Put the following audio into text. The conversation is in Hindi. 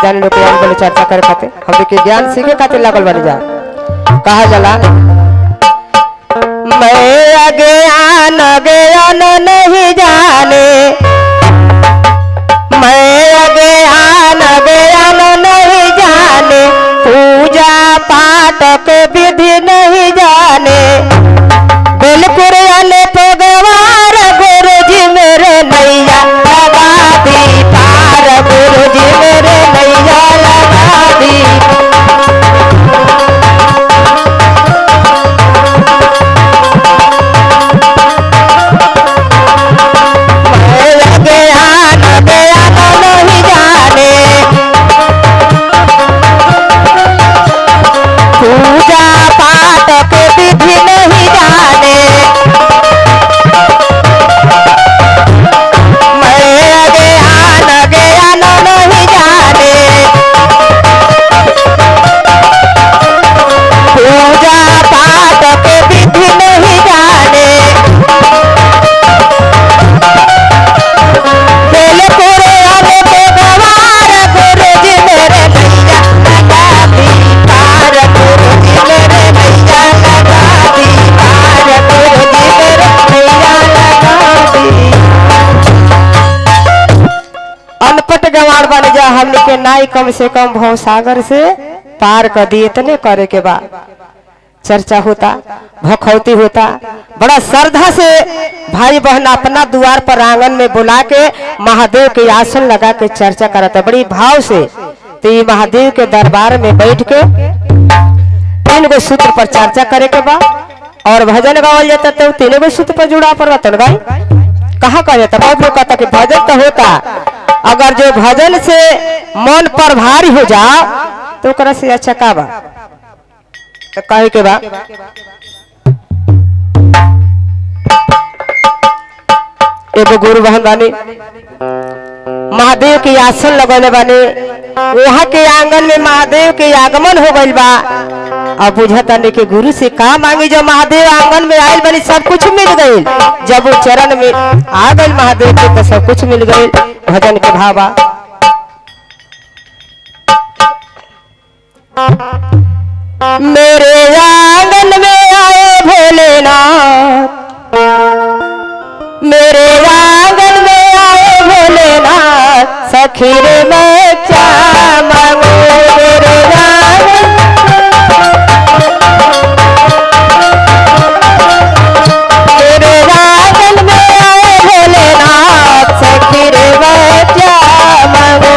जाने लोग के बोले चर्चा करे खाते हम के ज्ञान सीखे खाते लागल बन जा कहा जाला मैं अज्ञान ज्ञान नहीं जाने मैं अज्ञान ज्ञान नहीं जाने पूजा पाठ के विधि नहीं जाने बिल्कुल अनेक गवार गुरु जी मेरे नैया लगा दी पार गुरु जी मेरे नैया लगा दी हमने के नाई कम से कम भव सागर से पार कर दिए इतने करे के बाद चर्चा होता भखौती होता बड़ा श्रद्धा से भाई बहन अपना द्वार पर आंगन में बुला के महादेव के आसन लगा के चर्चा करता बड़ी भाव से। तो ये महादेव के दरबार में बैठ के 3 गो सूत्र पर चर्चा करे के बाद और भजन गावल जाता तो 3 गो सूत्र पर जुड़ा पर रतन भाई कहा कह जाता बहुत लोग कहता कि भजन तो होता अगर जो भजन से मन पर भारी हो जाओ तो ओकरा से अच्छा का बा तो कहे के बा एगो गुरु बहन बानी महादेव के आसन लगौले बानी वहाँ के आंगन में महादेव के आगमन हो गइल बा। अब बुझता नहीं कि गुरु से का मांगी जो महादेव आंगन में आयल बनी सब कुछ मिल गई। जब वो चरण में आ गए महादेव के तो सब कुछ मिल गई। भजन के भावा मेरे आंगन में आए भोलेनाथ मेरे आंगन में आए भोलेनाथ सखी रे मैं क्या मांगू मेरे आंगन में आए भोलेनाथ सखी रे मैं क्या मांगू।